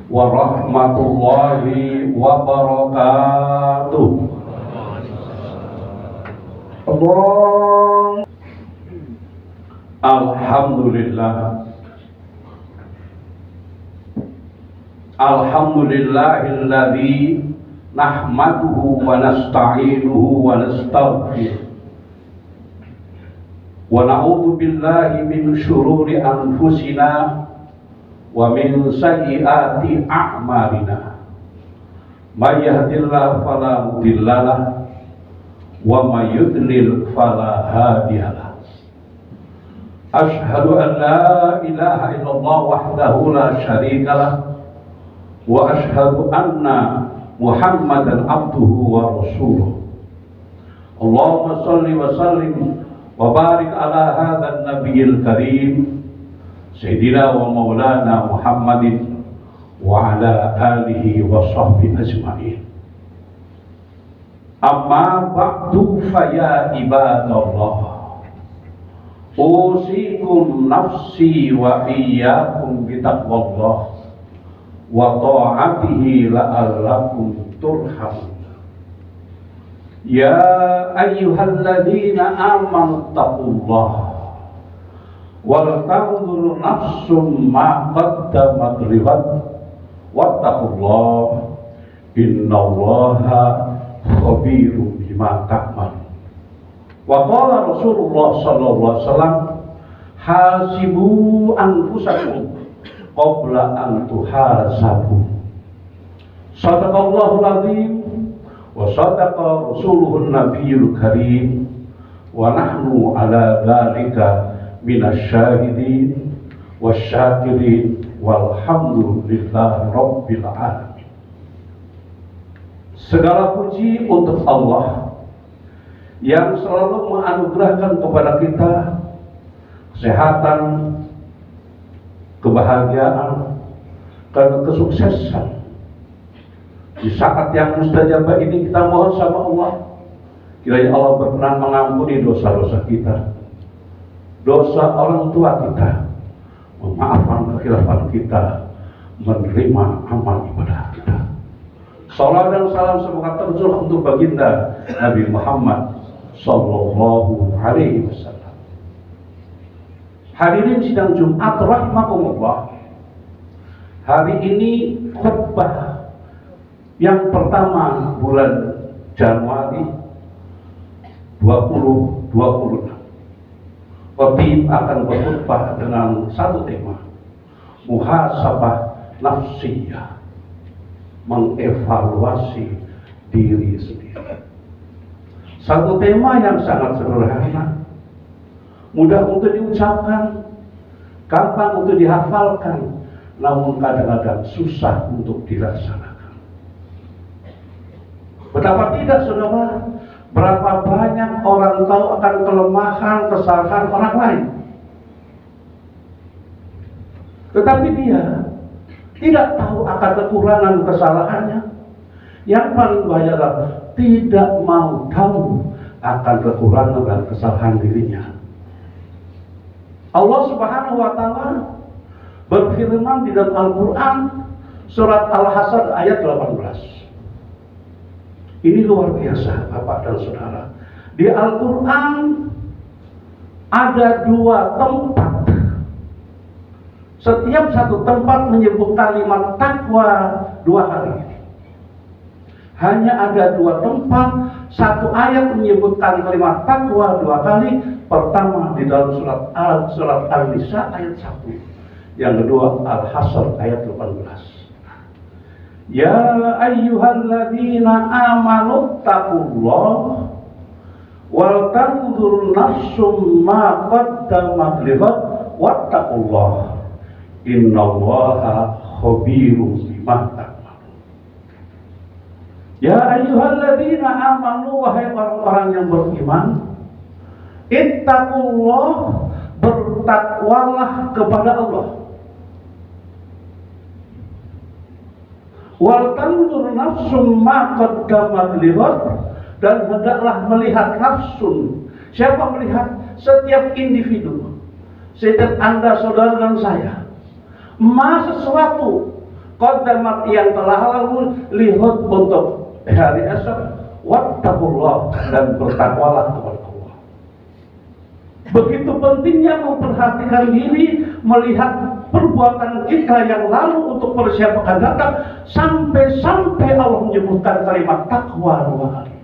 warahmatullahi wabarakatuh. Allah. Alhamdulillah. Alhamdulillahilladzi nahmaduhu wa nasta'inuhu wa nastaghfiruh wa na'udzu billahi min syururi anfusina wa min sayyiati a'malina. May yahdihillahu fala mudhillalah wa may yudlil fala hadiyalah. Asyhadu an la ilaha illallah wahdahu la syarikalah wa asyhadu anna Muhammadan abduhu wa rasuluh. Allahumma shalli wa sallim wa barik ala hadzal nabiyil karim sayyidina wa maulana Muhammadin wa ala alihi wa sahbihi ajma'in. Amma ba'du fa ya ibadallah, usikum nafsi wa iyyakum bitaqwallah wa ta'atihi la'allakum turhamun. Ya ayyuhalladzina amanu taqullaha wal tanzur nafsum ma qaddamat lighad wattaqullaha innallaha khabirum bima ta'malun. Wa qala Rasulullah sallallahu alaihi wasallam, hasibu anfusakum qabla an tuhasabu. Sadaqallahul azim wa sadaqa rasuluhun nabiyul karim wa nahnu ala dzalika minasyahidin wasyakirin walhamdulillahi rabbil alamin. Segala puji untuk Allah yang selalu menganugerahkan kepada kita kesehatan, kebahagiaan, dan kesuksesan. Di saat yang mustajabah ini kita mohon sama Allah, kiranya Allah berkenan mengampuni dosa-dosa kita, dosa orang tua kita, memaafkan kekhilafan kita, menerima amal ibadah kita. Salam dan salam semoga tercurah untuk baginda Nabi Muhammad sallallahu alaihi wasallam. Hadirin sidang Jumat rahimakumullah. Hari ini khutbah yang pertama bulan Januari 2026. Khatib akan berkhutbah dengan satu tema, muhasabah nafsiyah, mengevaluasi diri sendiri. Satu tema yang sangat sederhana, mudah untuk diucapkan, gampang untuk dihafalkan, namun kadang-kadang susah untuk dilaksanakan. Betapa tidak, saudara, berapa banyak orang tahu akan kelemahan, kesalahan orang lain, tetapi dia tidak tahu akan kekurangan kesalahannya. Yang paling bahaya adalah tidak mau tahu akan kekurangan dan kesalahan dirinya. Allah Subhanahu wa taala berfirman di dalam Al-Qur'an surat Al-Hasyr ayat 18. Ini luar biasa, Bapak dan Saudara. Di Al-Qur'an ada dua tempat. Setiap satu tempat menyebut kalimat takwa dua kali. Hanya ada dua tempat, satu ayat menyebutkan kalimat takwa dua kali. Pertama di dalam surat An-Nisa ayat 1. Yang kedua Al-Hasyr ayat 18. Ya ayyuhalladzina amanu taqullaha wal tanzur nafsum ma qaddamat lighad wattaqullaha innallaha khabirum bima ta'malun. Ya ayyuhalladzina amanu, wahai orang-orang yang beriman, ittaqullah, bertakwalah kepada Allah. Wal tanzur nafsum ma qaddamat lighad, dan hendaklah melihat nafsun. Siapa melihat? Setiap individu, setiap Anda, saudara dan saya, sesuatu qaddamat yang telah lalu lihat untuk hari esok, wattaqullah, dan bertakwalah kepada Allah. Begitu pentingnya memperhatikan diri, melihat perbuatan kita yang lalu untuk persiapan akan datang, sampai Allah menyebutkan kalimat takwa 2 kali.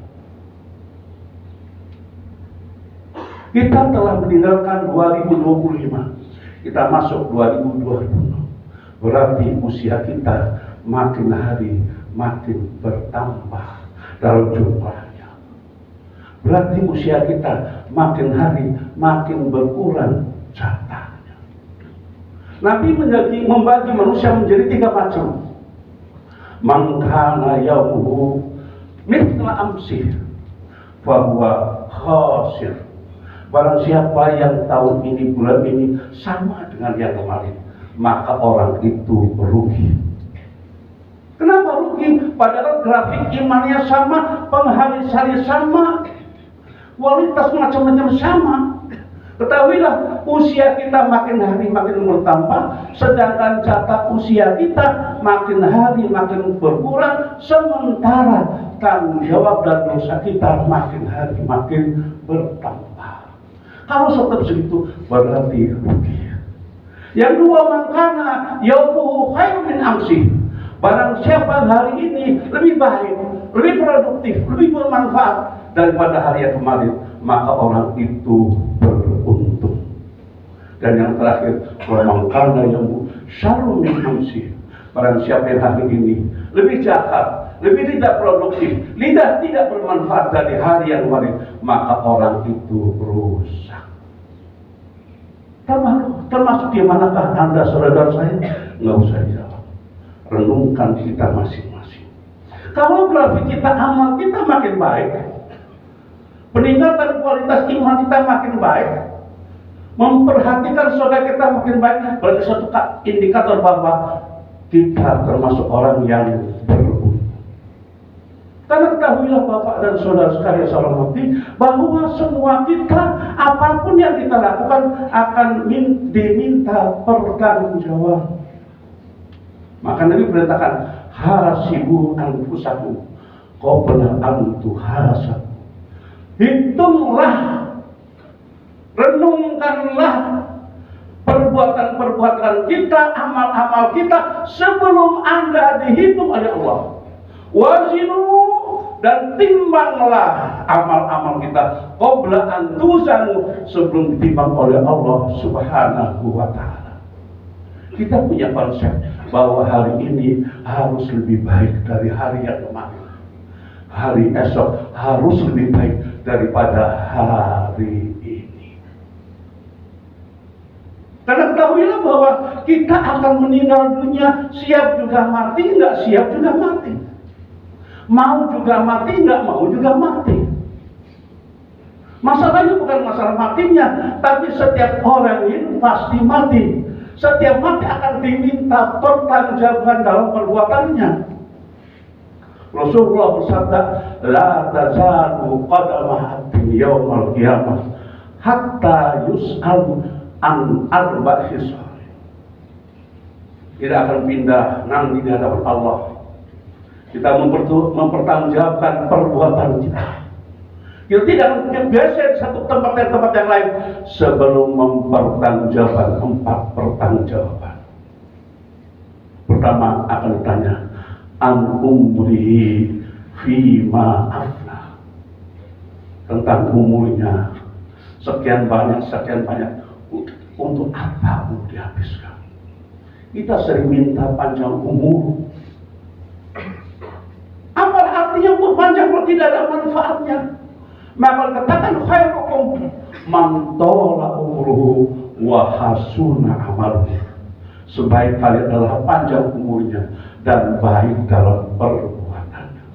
Kita telah meninggalkan 2025, kita masuk 2026. Berarti usia kita makin hari makin bertambah dalam jumlahnya. Berarti usia kita makin hari makin berkurang jatahnya. Nabi membagi manusia menjadi 3 macam. Man kana yaumuhu mithla amsih fahuwa khasir. Barang siapa yang tahun ini, bulan ini sama dengan yang kemarin, maka orang itu rugi. Kenapa rugi? Padahal grafik imannya sama, penghari-hari sama, kualitas macam-macam sama. Ketahuilah, usia kita makin hari makin bertambah, sedangkan jatah usia kita makin hari makin berkurang, sementara tanggung jawab dan dosa kita makin hari makin bertambah. Kalau tetap segitu, berarti rugi. Yang 2, makana yaumuhu khairun min amsi. Barang siapa hari ini lebih baik, lebih produktif, lebih bermanfaat daripada hari yang kemarin, maka orang itu beruntung. Dan yang terakhir, makana yaumuhu syarrun min amsi. Barang siapa yang hari ini lebih jahat, lebih tidak produktif, tidak bermanfaat dari hari yang kemarin, maka orang itu rusak. Termasuk di manakah Anda, saudara saya? Nggak usah jawab. Renungkan kita masing-masing. Kalau grafik kita, amal kita makin baik, peningkatan kualitas iman kita makin baik, memperhatikan saudara kita makin baik, berarti satu indikator bahwa kita termasuk orang yang beruntung. Karena ketahuilah Bapak dan saudara sekalian saya hormati, bahwa semua kita, apapun yang kita lakukan akan diminta pertanggungjawaban. Maka Nabi perintahkan, hasibu anfusakum qabla an tuhasabu. Hitunglah, renungkanlah perbuatan-perbuatan kita, amal-amal kita sebelum Anda dihitung oleh Allah. Wazinu, dan timbanglah amal-amal kita qabla an tuzanu, sebelum ditimbang oleh Allah Subhanahu wa ta'ala. Kita punya konsep bahwa hari ini harus lebih baik dari hari yang kemarin. Hari esok harus lebih baik daripada hari ini. Karena ketahuilah bahwa kita akan meninggal dunia, siap juga mati, nggak siap juga mati. Mau juga mati, nggak mau juga mati. Masalahnya bukan masalah matinya, tapi setiap orang ini pasti mati. Setiap mati akan diminta pertanggungjawaban dalam perbuatannya. Rasulullah bersabda, la tazalu qadama abdin yaumal qiyamah hatta yus'al an arba'i hisab. Tidak akan pindah nanti di hadapan Allah. Kita mempertanggungjawabkan perbuatan kita. Kita tidak bergeser satu tempat dari tempat yang lain sebelum mempertanggungjawabkan 4 pertanggungjawaban. Pertama akan ditanya, an umrihi fima afna, tentang umurnya sekian banyak untuk apa mau dihabiskan. Kita sering minta panjang umur. Apa artinya umur panjang kalau tidak ada manfaatnya? Maka katakan khairukum man tala umruhu wa hasuna amaluhu. Sebaik kalian adalah panjang umurnya dan baik dalam perbuatannya.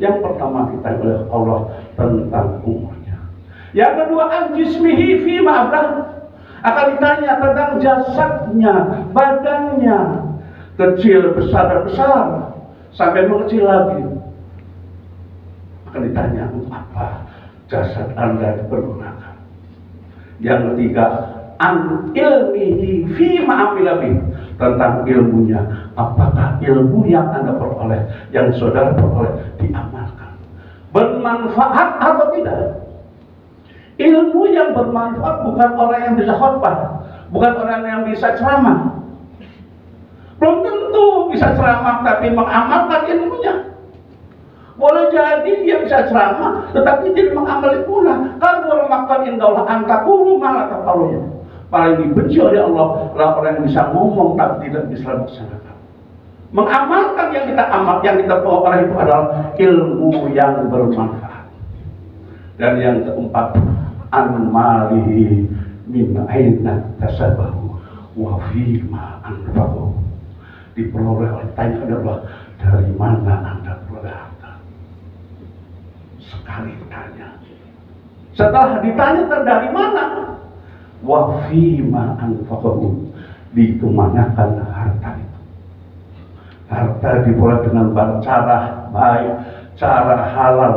Yang pertama kita oleh Allah tentang umurnya. Yang kedua, an jismihi fi ma'ablah, akan ditanya tentang jasadnya, badannya, kecil, besar, dan besar, sampai mengecil lagi. Akan ditanya untuk apa jasad Anda dipergunakan. Yang ketiga, an ilmihi fi ma'amilabi, tentang ilmunya. Apakah ilmu yang Anda peroleh, yang saudara peroleh, diamalkan, bermanfaat atau tidak? Ilmu yang bermanfaat bukan orang yang bisa khotbah, bukan orang yang bisa ceramah. Belum tentu bisa ceramah tapi mengamalkan ilmunya. Boleh jadi dia bisa ceramah tetapi tidak mengamal ilmunya. Kalau makan indahlah antakuru malah tapalunya. Paling dibenci oleh Allah adalah orang yang bisa ngomong tapi tidak bisa laksanakan. Mengamalkan yang kita amal, yang kita peroleh itu adalah ilmu yang bermanfaat. Dan yang keempat, an-malihi min aina tasabahu wa fima anfaqahu. Diperoleh oleh tanya adalah dari mana Anda peroleh harta. Sekali tanya. Setelah ditanya dari mana, wa fima anfaqahu, dikemanakan harta itu. Harta diperoleh dengan cara baik, cara halal,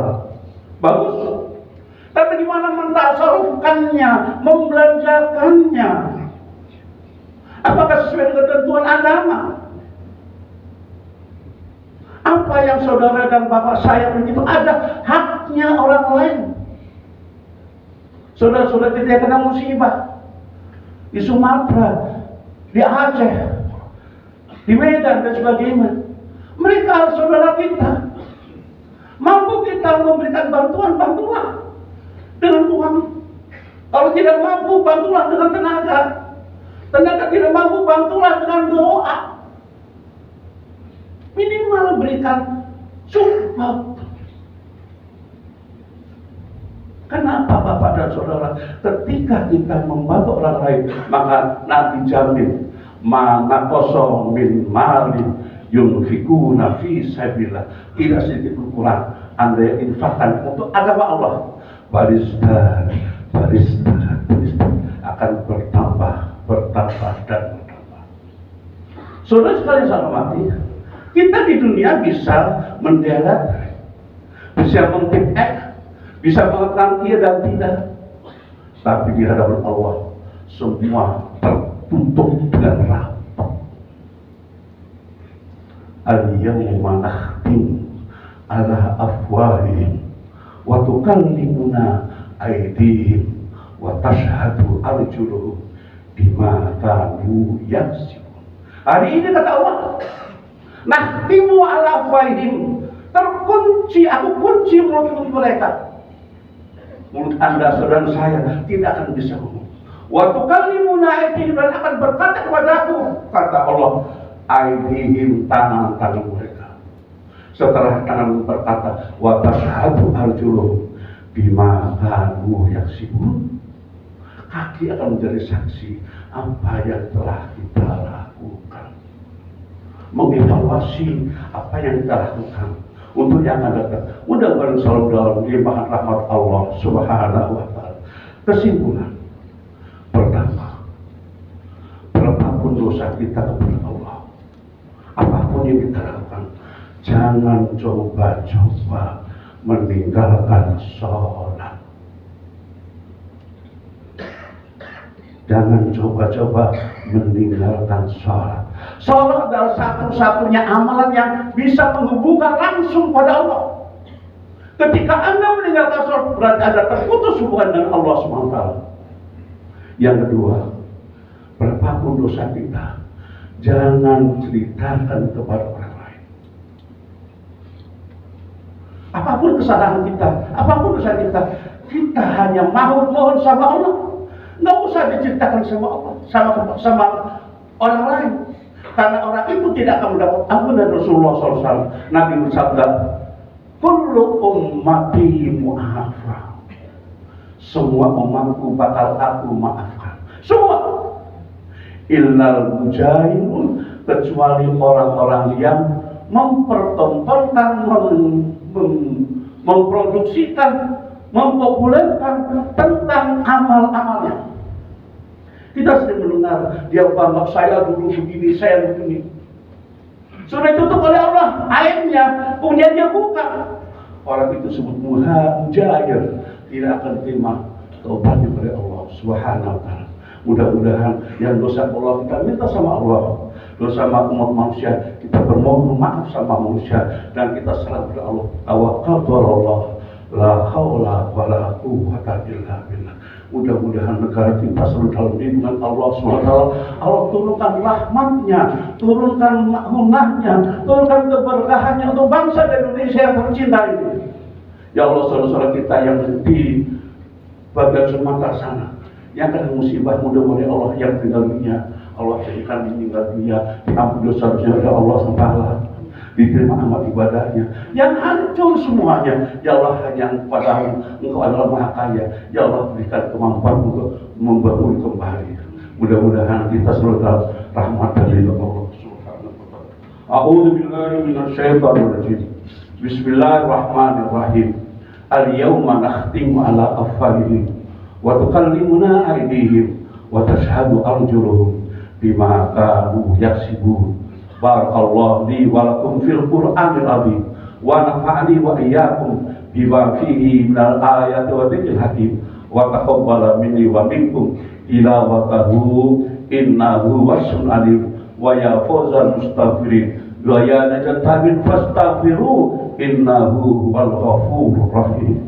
bagus. Tapi gimana mentasarufkannya, membelanjakannya? Apakah sesuai dengan ketentuan agama? Apa yang saudara dan bapak saya begitu ada haknya orang lain. Saudara-saudara kita yang kena musibah di Sumatera, di Aceh, di Medan dan sebagainya, mereka harus saudara kita. Mampu kita memberikan bantuan dengan uang. Kalau tidak mampu, bantulah dengan tenaga. Tenaga tidak mampu, bantulah dengan doa. Minimal berikan support. Kenapa Bapak dan Saudara? Ketika kita membantu orang lain, maka Nabi jamin mana kosong min mali yunfikuna fi sabilillah, tidak sedikit kurang Anda yang infakkan untuk agama Allah. Baristan akan bertambah dan bertambah. Saudara sekalian saya hormati, kita di dunia bisa mendelat, bisa mengtip-ek, bisa mengatakan iya dan tidak, tapi di hadapan Allah semua tertutup dengan rapat. Al-yawma nakhtim ala afwahihim wa tukallimuna aydihim wa tashhadu arjuluhum bima kanu yaksibun. Hari ini kata Allah, nakhtimu ala afwahihim, terkunci, aku kunci mulut mereka. Mulut Anda, saudara saya tidak akan bisa ngomong. Wa tukallimuna aydihim, dan akan berkata kepadaku, kata Allah, aydihim, tangan-tangan mereka. Setelah tangan berkata, wa tashhadu arjuluhum bima kanu yaksibun, kaki akan menjadi saksi apa yang telah kita lakukan, mengevaluasi apa yang kita lakukan untuk yang akan datang. Mudah-mudahan selalu dalam limpahan rahmat Allah Subhanahu wa ta'ala. Kesimpulan pertama, berapapun dosa kita kepada Allah, apapun yang kita lakukan, jangan coba-coba meninggalkan sholat. Jangan coba-coba meninggalkan sholat. Sholat adalah satu-satunya amalan yang bisa menghubungkan langsung pada Allah. Ketika Anda meninggalkan sholat, berarti Anda terputus hubungan dengan Allah SWT. Yang kedua, berapapun dosa kita, jangan ceritakan kepada orang lain. Apapun kesalahan kita, apapun dosa kita, kita hanya mohon sama Allah. Nggak usah diceritakan sama Allah, sama orang lain. Karena orang itu tidak akan mendapat ampunan. Rasulullah SAW, Nabi bersabda, kullu ummati mu'afa, semua umatku bakal aku maafkan. Semua. Illal mujahidun, kecuali orang-orang yang mempertontonkan, memproduksikan, mempopulerkan tentang amal-amalnya. Kita sering mendengar, dia bangga, saya dulu begini, saya begini. Sudah ditutup oleh Allah aibnya, punya dia buka. Orang itu sebut mujahir, tidak akan terima taubatnya oleh Allah Subhanahu wa ta'ala. Mudah-mudahan yang dosa Allah kita minta sama Allah, dosa umat manusia, kita bermohon maaf sama manusia, dan kita serah kepada Allah. Tawakkaltu ala Allah, la haula wala quwwata illa billah. Mudah-mudahan negara kita selalu dalam lindungan Allah SWT. Allah turunkan rahmatnya, turunkan rahmatnya, turunkan keberkahannya untuk bangsa Indonesia yang tercinta ini. Ya Allah, saudara-saudara kita yang di bagian Sumatera sana, yang kena musibah, mudah-mudahan Allah yang tinggal dunia, Allah jadikan meninggal dunia, diampuni dosa-dosanya oleh Allah SWT, diterima amal ibadahnya. Yang hancur semuanya, ya Allah, hanya padamu, Engkau adalah Maha Kaya. Ya Allah, berikan kemampuan untuk membangun kembali. Mudah-mudahan kita selalu dalam rahmat dari Allah Subhanahu wa taala. A'udzu billahi minasyaitonir rajim. Bismillahirrahmanirrahim. Al-yawma nakhtimu ala afwahihim wa tukallimuna aydihim wa tashhadu arjuluhum bima kanu yaksibun. Barakallahu li wa lakum fil Qur'anil azim wa nafa'ani wa iyyakum bima fihi minal ayati wa dzikril hakim wa taqabbala minni wa minkum tilawatahu innahu wasmi'un alim. Wa ya fawzal mustaghfirin wa ya najatan fastaghfiru innahu huwal ghafurur rahim.